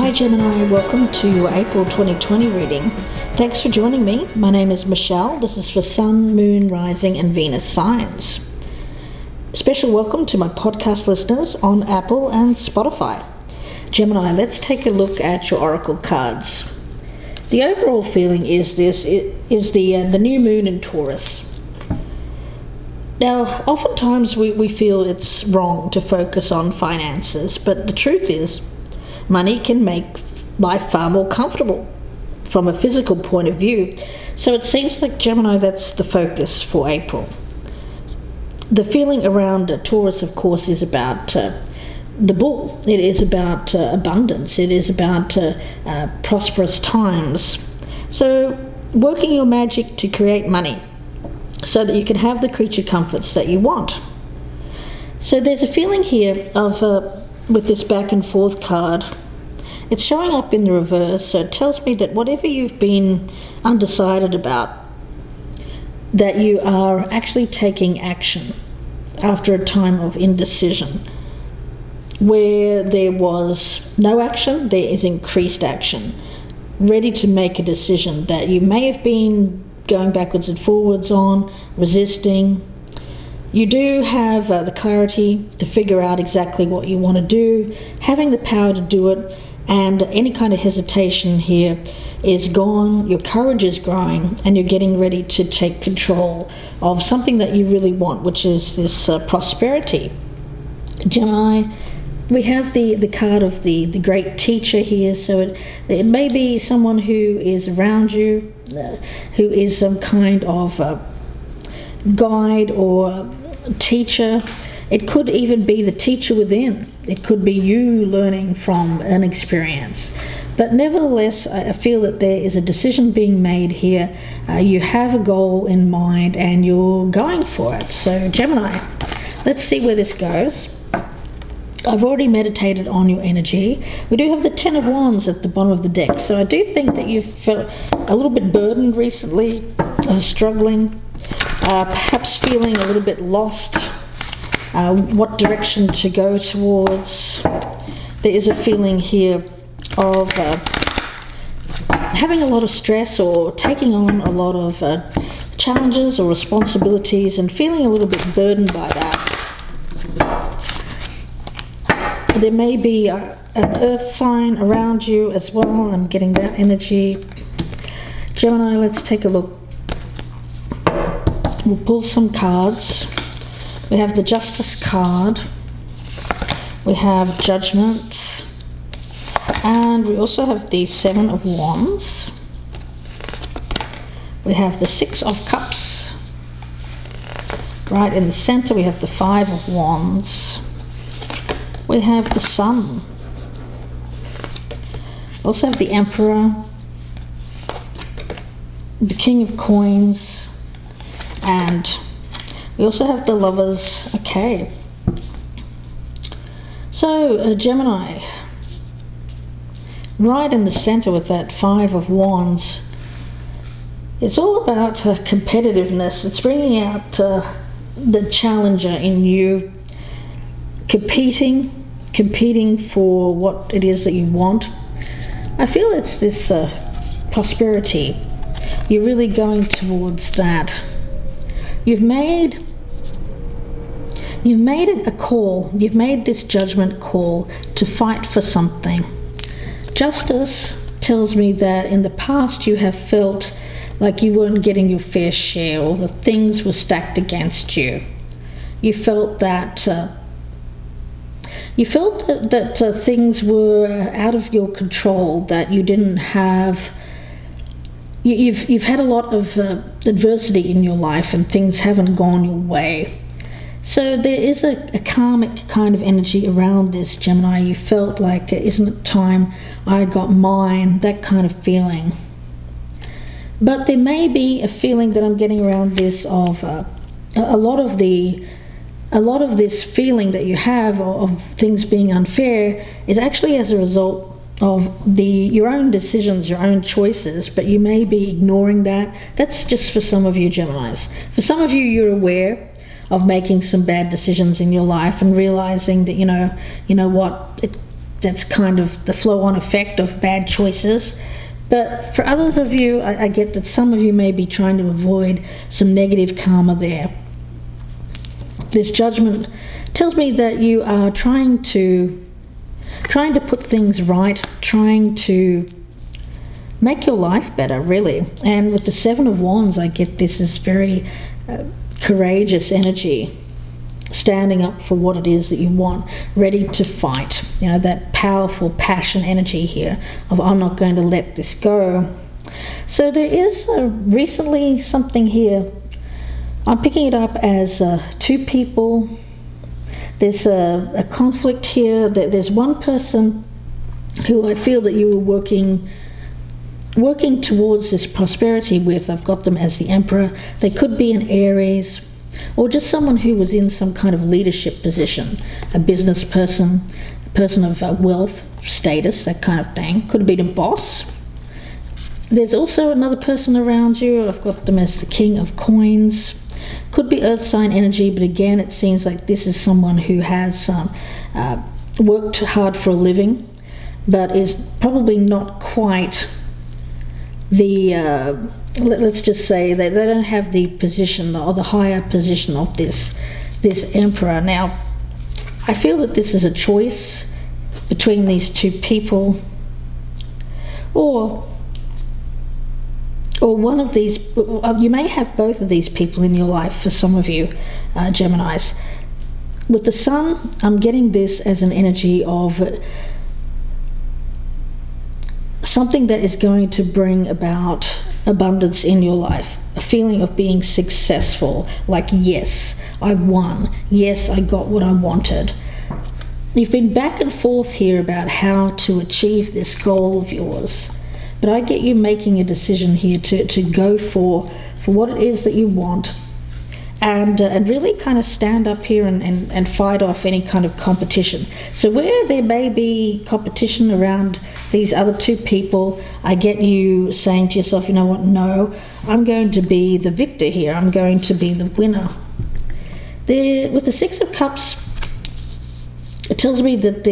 Hi Gemini, welcome to your April 2020 reading. Thanks for joining me. My name is Michelle. This is for Sun, Moon, Rising and Venus signs. Special welcome to my podcast listeners on Apple and Spotify. Gemini, let's take a look at your oracle cards. The overall feeling is the new moon in Taurus. Now, oftentimes we feel it's wrong to focus on finances, but the truth is, money can make life far more comfortable from a physical point of view. So it seems like, Gemini, that's the focus for April. The feeling around Taurus, of course, is about the bull. It is about abundance. It is about prosperous times. So working your magic to create money so that you can have the creature comforts that you want. So there's a feeling here of with this back and forth card, it's showing up in the reverse, so it tells me that whatever you've been undecided about, that you are actually taking action after a time of indecision. Where there was no action, there is increased action, ready to make a decision that you may have been going backwards and forwards on, resisting. You do have the clarity to figure out exactly what you want to do, having the power to do it, and any kind of hesitation here is gone. Your courage is growing and you're getting ready to take control of something that you really want, which is this prosperity. Gemini, we have the card of the great teacher here, so it may be someone who is around you, who is some kind of guide or teacher. It could even be the teacher within. It could be you learning from an experience. But nevertheless, I feel that there is a decision being made here. You have a goal in mind and you're going for it. So Gemini, let's see where this goes. I've already meditated on your energy. We do have the Ten of Wands at the bottom of the deck. So I do think that you've felt a little bit burdened recently, struggling, perhaps feeling a little bit lost. What direction to go towards. There is a feeling here of having a lot of stress or taking on a lot of challenges or responsibilities and feeling a little bit burdened by that. There may be an earth sign around you as well. I'm getting that energy. Gemini, let's take a look. We'll pull some cards. We have the Justice card, we have Judgment, and we also have the Seven of Wands. We have the Six of Cups. Right in the center we have the Five of Wands. We have the Sun. We also have the Emperor, the King of Coins, and we also have the Lovers. Okay. So, Gemini, right in the center with that Five of Wands, it's all about competitiveness. It's bringing out the challenger in you, competing for what it is that you want. I feel it's this prosperity. You're really going towards that. You've made a call. You've made this judgment call to fight for something. Justice tells me that in the past you have felt like you weren't getting your fair share, or the things were stacked against you. You felt that things were out of your control, that you didn't have. You've had a lot of adversity in your life and things haven't gone your way. So there is a karmic kind of energy around this, Gemini. You felt like, isn't it time I got mine? That kind of feeling. But there may be a feeling that I'm getting around this of a lot of this feeling that you have of things being unfair is actually as a result of your own decisions, your own choices, but you may be ignoring that. That's just for some of you Geminis. For some of you, you're aware of making some bad decisions in your life and realizing that, you know what, that's kind of the flow-on effect of bad choices. But for others of you, I get that some of you may be trying to avoid some negative karma there. This judgment tells me that you are trying to put things right, trying to make your life better, really. And with the Seven of Wands, I get this is very courageous energy, standing up for what it is that you want, ready to fight. You know, that powerful passion energy here of I'm not going to let this go. So there is recently something here. I'm picking it up as two people. There's a conflict here. There's one person who I feel that you were working towards this prosperity with. I've got them as the Emperor. They could be an Aries, or just someone who was in some kind of leadership position, a business person, a person of wealth, status, that kind of thing. Could have been a boss. There's also another person around you. I've got them as the King of Coins. Could be earth sign energy, but again, it seems like this is someone who has worked hard for a living, but is probably not quite the, let's just say that they don't have the position or the higher position of this Emperor. Now, I feel that this is a choice between these two people, or one of these. You may have both of these people in your life for some of you, Geminis. With the Sun, I'm getting this as an energy of something that is going to bring about abundance in your life, a feeling of being successful, like, yes, I won, yes, I got what I wanted. You've been back and forth here about how to achieve this goal of yours, but I get you making a decision here to go for what it is that you want, and really kind of stand up here and fight off any kind of competition. So where there may be competition around these other two people, I get you saying to yourself, you know what, no, I'm going to be the victor here. I'm going to be the winner. With the Six of Cups, it tells me that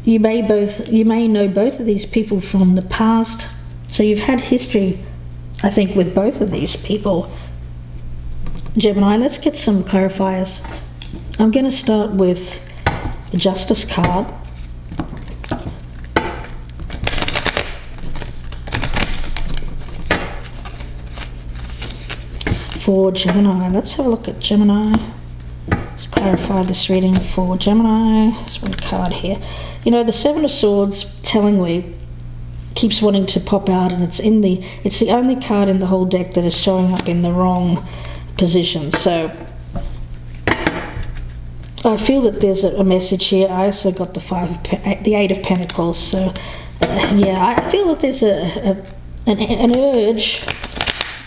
you may know both of these people from the past. So you've had history, I think, with both of these people. Gemini, let's get some clarifiers. I'm going to start with the Justice card. For Gemini, let's have a look at Gemini. Let's clarify this reading for Gemini. There's one card here. You know, the Seven of Swords, tellingly, keeps wanting to pop out, and it's the only card in the whole deck that is showing up in the wrong position. So I feel that there's a message here. I also got the Eight of Pentacles. So yeah, I feel that there's an urge,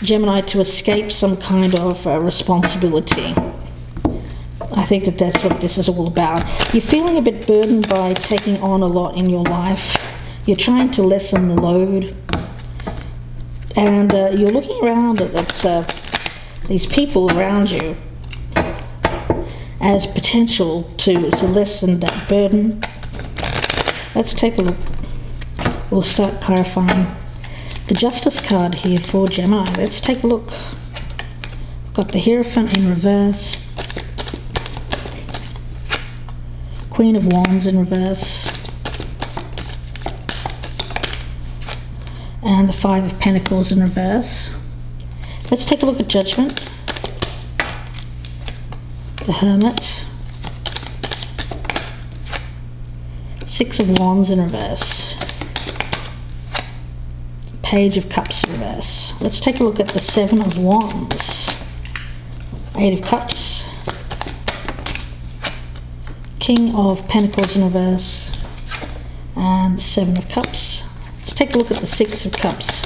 Gemini, to escape some kind of responsibility. I think that that's what this is all about. You're feeling a bit burdened by taking on a lot in your life. You're trying to lessen the load, and you're looking around at these people around you as potential to lessen that burden. Let's take a look. We'll start clarifying the Justice card here for Gemini. Let's take a look. We've got the Hierophant in reverse, Queen of Wands in reverse, and the Five of Pentacles in reverse. Let's take a look at Judgment, the Hermit, Six of Wands in reverse, Page of Cups in reverse. Let's take a look at the Seven of Wands, Eight of Cups, King of Pentacles in reverse, and Seven of Cups. Let's take a look at the Six of Cups,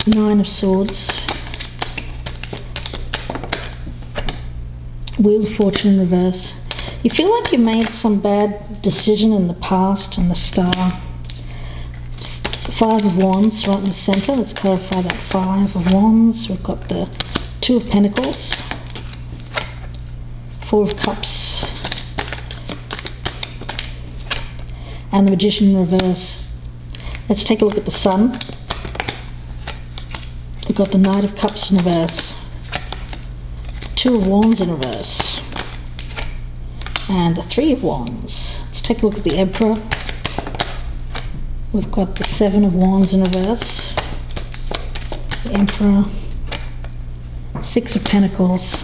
Nine of Swords, Wheel of Fortune in reverse. You feel like you made some bad decision in the past, and the Star. Five of Wands right in the center. Let's clarify that Five of Wands. We've got the Two of Pentacles, Four of Cups, and the Magician in reverse. Let's take a look at the Sun. We've got the Knight of Cups in reverse, Two of Wands in reverse, and the Three of Wands. Let's take a look at the Emperor. We've got the Seven of Wands in reverse, the Emperor, Six of Pentacles,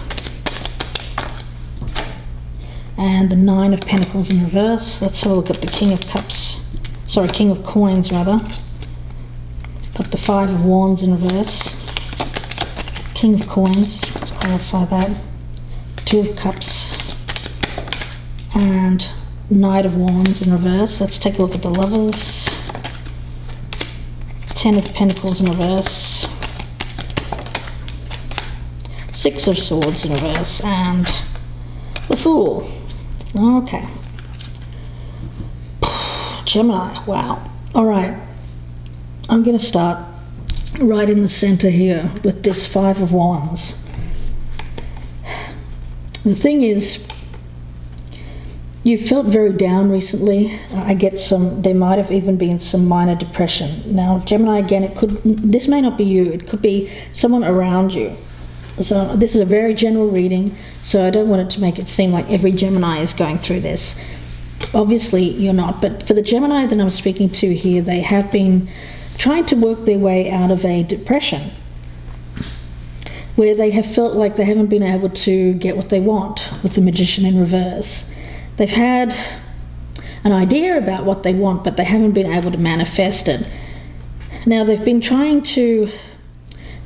and the Nine of Pentacles in reverse. Let's have a look at the King of Cups, sorry, King of Coins rather. Got the Five of Wands in reverse, King of Coins, let's clarify that, Two of Cups, and Knight of Wands in reverse. Let's take a look at the Lovers. Ten of Pentacles in reverse, Six of Swords in reverse, and the Fool. Okay. Gemini, wow. Alright, I'm going to start right in the center here with this Five of Wands. The thing is, you felt very down recently. I get there might have even been some minor depression. Now, Gemini, again, this may not be you, it could be someone around you. So this is a very general reading, so I don't want it to make it seem like every Gemini is going through this. Obviously, you're not, but for the Gemini that I'm speaking to here, they have been trying to work their way out of a depression where they have felt like they haven't been able to get what they want with the Magician in reverse. They've had an idea about what they want, but they haven't been able to manifest it. Now, they've been trying to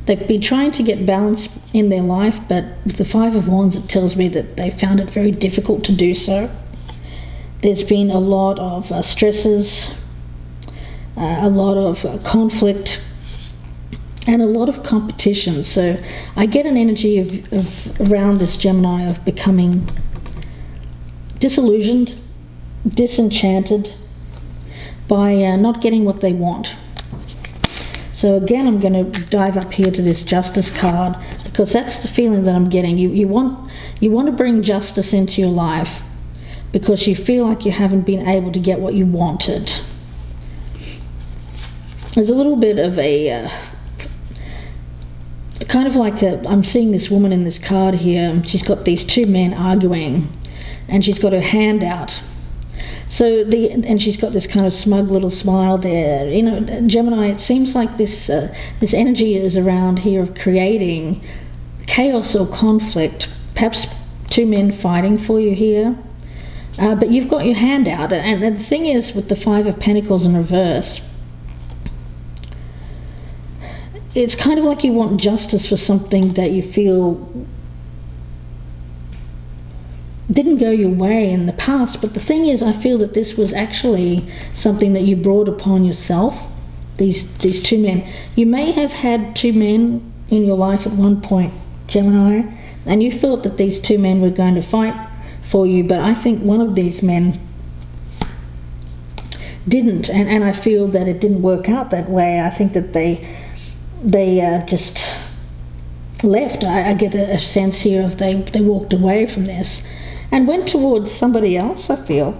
get balance in their life, but with the Five of Wands, it tells me that they found it very difficult to do so. There's been a lot of stresses, a lot of conflict, and a lot of competition. So I get an energy of around this Gemini of becoming disillusioned, disenchanted by not getting what they want. So again, I'm going to dive up here to this Justice card, because that's the feeling that I'm getting. You want to bring justice into your life because you feel like you haven't been able to get what you wanted. There's a little bit of a kind of like I'm seeing this woman in this card here. She's got these two men arguing, and she's got her hand out. So and she's got this kind of smug little smile there. You know, Gemini, it seems like this energy is around here of creating chaos or conflict. Perhaps two men fighting for you here, but you've got your hand out. And the thing is, with the Five of Pentacles in reverse, it's kind of like you want justice for something that you feel didn't go your way in the past. But the thing is, I feel that this was actually something that you brought upon yourself, these two men. You may have had two men in your life at one point, Gemini, and you thought that these two men were going to fight for you, but I think one of these men didn't, and I feel that it didn't work out that way. I think that they just left. I get a sense here of they walked away from this and went towards somebody else, I feel,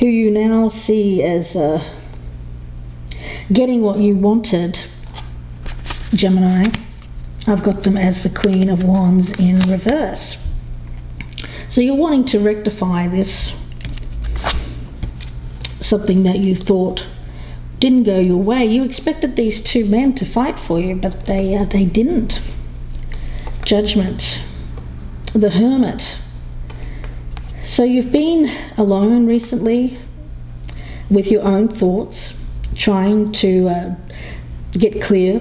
who you now see as getting what you wanted, Gemini. I've got them as the Queen of Wands in reverse. So you're wanting to rectify this, something that you thought didn't go your way. You expected these two men to fight for you, but they didn't. Judgment, the Hermit. So you've been alone recently with your own thoughts, trying to get clear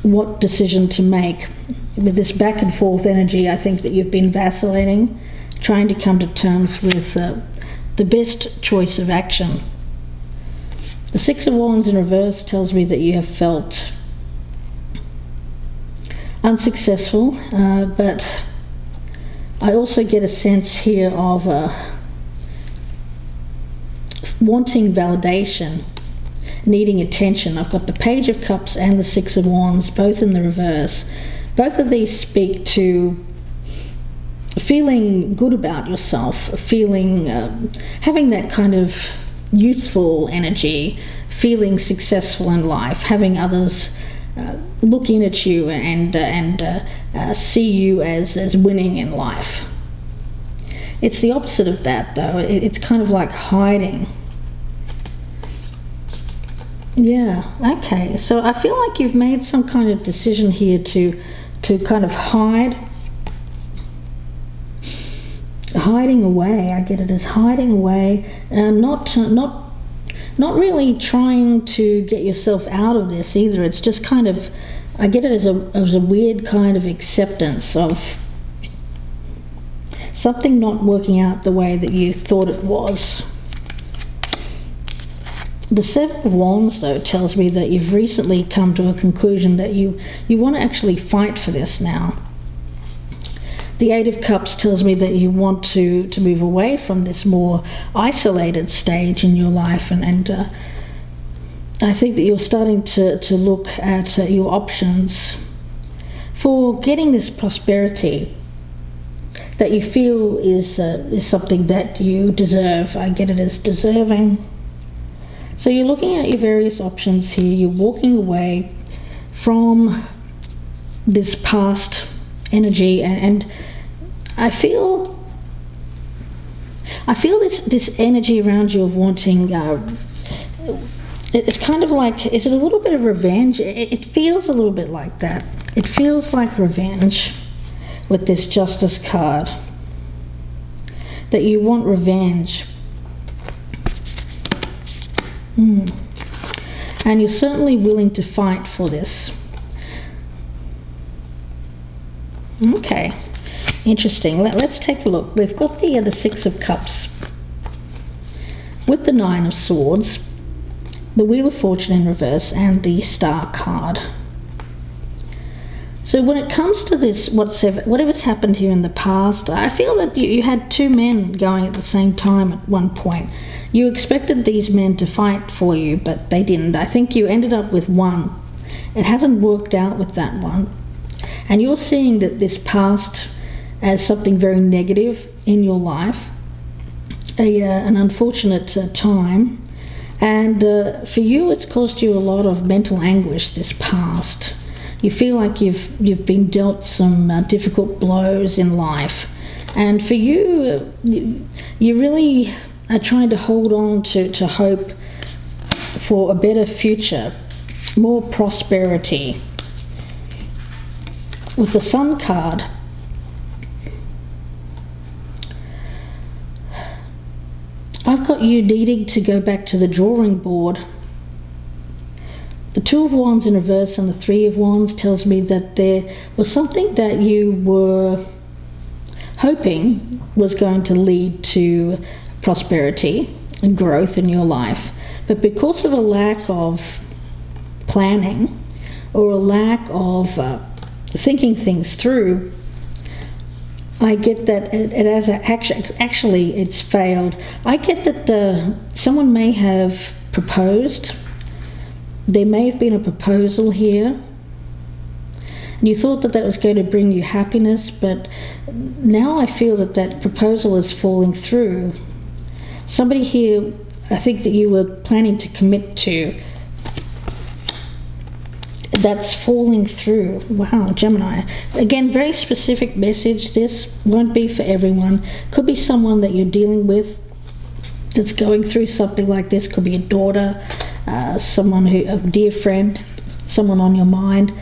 what decision to make. With this back and forth energy, I think that you've been vacillating, trying to come to terms with the best choice of action. The Six of Wands in reverse tells me that you have felt unsuccessful, but I also get a sense here of wanting validation, needing attention. I've got the Page of Cups and the Six of Wands, both in the reverse. Both of these speak to feeling good about yourself, feeling, having that kind of youthful energy, feeling successful in life, having others look in at you and see you as winning in life. It's the opposite of that, though. It's kind of like hiding. Yeah, okay. So I feel like you've made some kind of decision here to kind of hiding away. I get it as hiding away, and not really trying to get yourself out of this either. It's just kind of, I get it as a weird kind of acceptance of something not working out the way that you thought it was. The Seven of Wands, though, tells me that you've recently come to a conclusion that you want to actually fight for this now. The Eight of Cups tells me that you want to move away from this more isolated stage in your life, and I think that you're starting to look at your options for getting this prosperity that you feel is something that you deserve. I get it as deserving. So you're looking at your various options here. You're walking away from this past energy, and I feel this energy around you of wanting. It's kind of like, is it a little bit of revenge? It feels a little bit like that. It feels like revenge with this Justice card. That you want revenge. And you're certainly willing to fight for this. Okay, interesting. Let's take a look. We've got the Six of Cups with the Nine of Swords, the Wheel of Fortune in reverse, and the Star card. So when it comes to this, whatever's happened here in the past, I feel that you had two men going at the same time at one point. You expected these men to fight for you, but they didn't. I think you ended up with one. It hasn't worked out with that one. And you're seeing that this past as something very negative in your life, an unfortunate time. And for you, it's caused you a lot of mental anguish, this past. You feel like you've been dealt some difficult blows in life. And for you, you really are trying to hold on to hope for a better future, more prosperity. With the Sun card, I've got you needing to go back to the drawing board. The Two of Wands in reverse and the Three of Wands tells me that there was something that you were hoping was going to lead to prosperity and growth in your life, but because of a lack of planning or a lack of thinking things through, I get that actually it's failed. I get that someone may have proposed. There may have been a proposal here, and you thought that was going to bring you happiness, but now I feel that proposal is falling through. Somebody here, I think that you were planning to commit to, that's falling through. Wow, Gemini. Again, very specific message. This won't be for everyone. Could be someone that you're dealing with that's going through something like this. Could be a daughter, someone a dear friend, someone on your mind.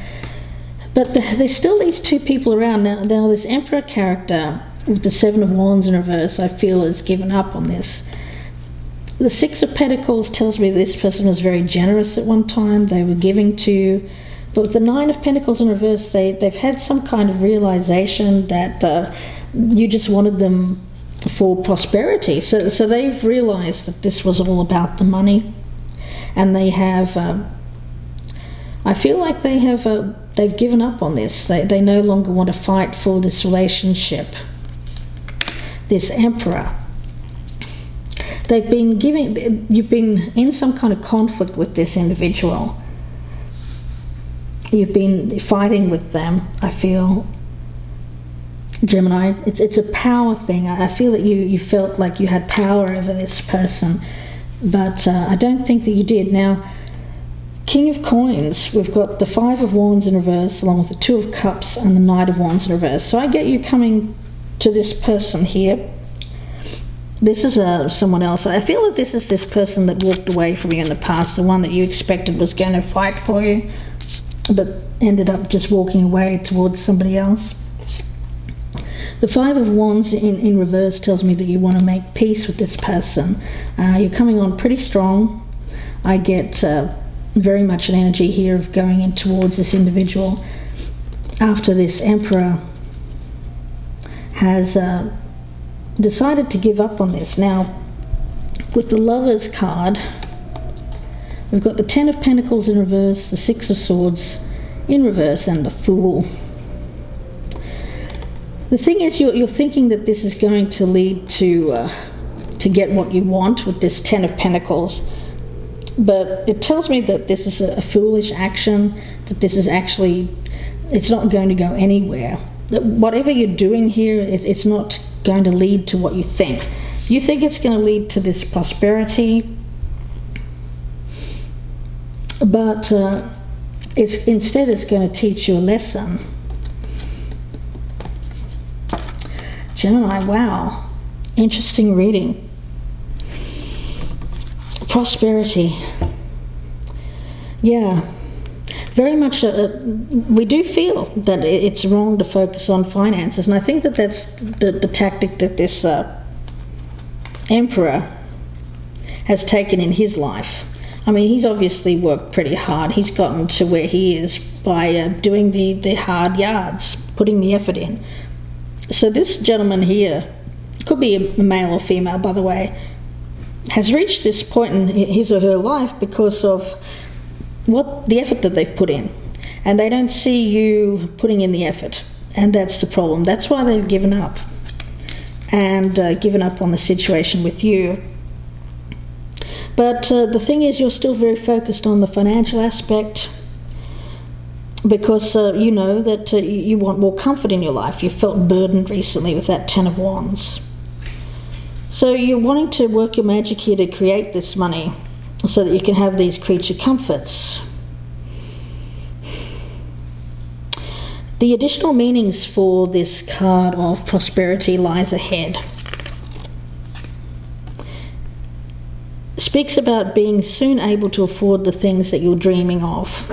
But there's still these two people around. Now this Emperor character with the Seven of Wands in reverse, I feel, has given up on this. The Six of Pentacles tells me this person was very generous at one time. They were giving to you. But with the Nine of Pentacles in reverse, they've had some kind of realization that you just wanted them for prosperity. So they've realized that this was all about the money. And they have, I feel like they've given up on this. They no longer want to fight for this relationship. This Emperor. You've been in some kind of conflict with this individual. You've been fighting with them, I feel. Gemini, it's a power thing. I feel that you felt like you had power over this person. but I don't think that you did. Now, King of Coins, we've got the Five of Wands in reverse, along with the Two of Cups and the Knight of Wands in reverse. So I get you coming to this person here. This is someone else. I feel that this is this person that walked away from you in the past, the one that you expected was going to fight for you, but ended up just walking away towards somebody else. The Five of Wands in reverse tells me that you want to make peace with this person. You're coming on pretty strong. I get very much an energy here of going in towards this individual after this Emperor has decided to give up on this. Now, with the Lovers card, we've got the Ten of Pentacles in reverse, the Six of Swords in reverse, and the Fool. The thing is, you're thinking that this is going to lead to get what you want with this Ten of Pentacles, but it tells me that this is a foolish action, that this is actually, it's not going to go anywhere. Whatever you're doing here, it's not going to lead to what you think. You think it's going to lead to this prosperity, but instead it's going to teach you a lesson. Gemini, wow, interesting reading. Prosperity. Yeah, very much we do feel that it's wrong to focus on finances, and I think that that's the tactic that this Emperor has taken in his life. I mean, he's obviously worked pretty hard. He's gotten to where he is by doing the hard yards, putting the effort in. So this gentleman here, could be a male or female, by the way, has reached this point in his or her life because of the effort that they've put in, and they don't see you putting in the effort, and that's the problem. That's why they've given up, and given up on the situation with you. But the thing is, you're still very focused on the financial aspect, because you know that you want more comfort in your life. You felt burdened recently with that Ten of Wands. So you're wanting to work your magic here to create this money so that you can have these creature comforts. The additional meanings for this card of prosperity lies ahead. Speaks about being soon able to afford the things that you're dreaming of,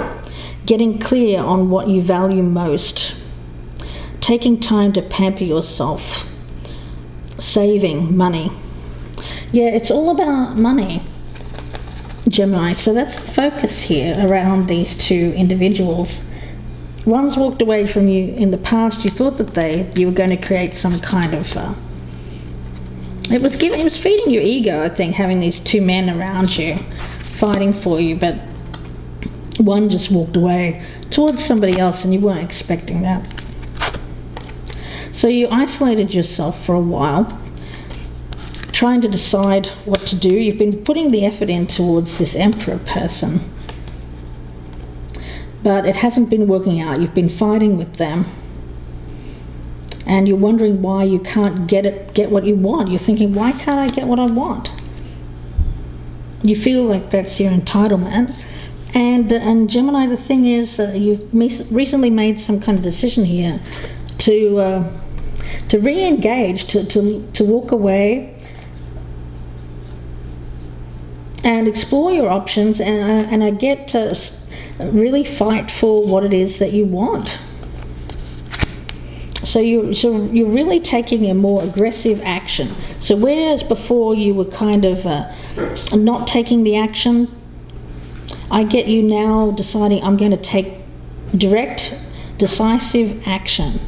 getting clear on what you value most, taking time to pamper yourself, saving money. Yeah, it's all about money, Gemini. So that's the focus here around these two individuals. One's walked away from you in the past. You thought that you were going to create some kind of it was feeding your ego, I think, having these two men around you fighting for you, but one just walked away towards somebody else and you weren't expecting that. So you isolated yourself for a while, trying to decide what to do. You've been putting the effort in towards this Emperor person, but it hasn't been working out. You've been fighting with them, and you're wondering why you can't get what you want. You're thinking, why can't I get what I want? You feel like that's your entitlement. And Gemini, the thing is, you've recently made some kind of decision here to re-engage, to walk away and explore your options, and I get to really fight for what it is that you want. So you're really taking a more aggressive action. So whereas before you were kind of not taking the action, I get you now deciding, I'm going to take direct, decisive action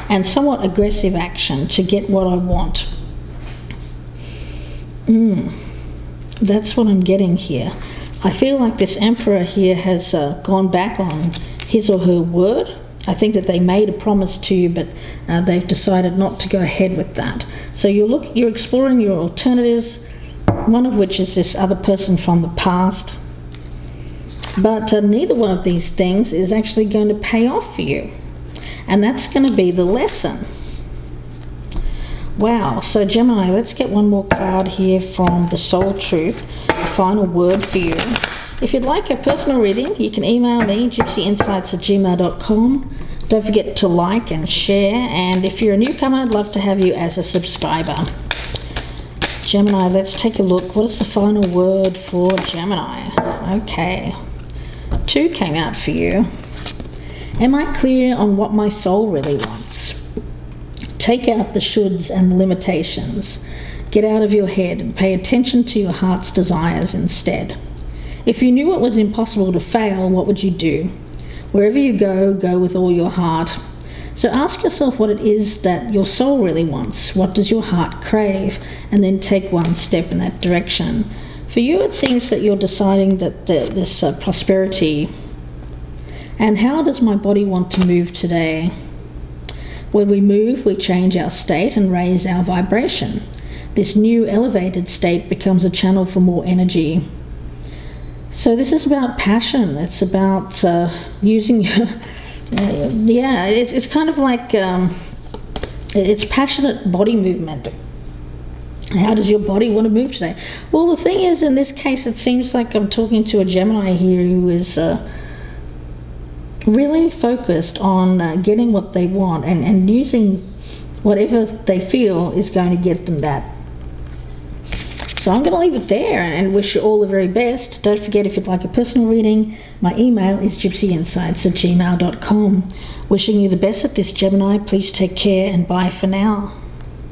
and somewhat aggressive action to get what I want. That's what I'm getting here. I feel like this Emperor here has gone back on his or her word. I think that they made a promise to you, but they've decided not to go ahead with that. So you're exploring your alternatives, one of which is this other person from the past. But neither one of these things is actually going to pay off for you. And that's going to be the lesson. Wow, so Gemini, let's get one more card here from the Soul Truth, a final word for you. If you'd like a personal reading, you can email me, gypsyinsights@gmail.com. Don't forget to like and share, and if you're a newcomer, I'd love to have you as a subscriber. Gemini, let's take a look. What is the final word for Gemini? Okay, 2 came out for you. Am I clear on what my soul really wants? Take out the shoulds and the limitations. Get out of your head and pay attention to your heart's desires instead. If you knew it was impossible to fail, what would you do? Wherever you go, go with all your heart. So ask yourself what it is that your soul really wants. What does your heart crave? And then take one step in that direction. For you, it seems that you're deciding that this prosperity. And how does my body want to move today? When we move, we change our state and raise our vibration. This new elevated state becomes a channel for more energy. So this is about passion. It's about using your... yeah, it's kind of like... it's passionate body movement. How does your body want to move today? Well, the thing is, in this case, it seems like I'm talking to a Gemini here who is... really focused on getting what they want and using whatever they feel is going to get them that. So I'm going to leave it there and wish you all the very best. Don't forget, if you'd like a personal reading, my email is gypsyinsights@gmail.com. Wishing you the best at this, Gemini. Please take care and bye for now.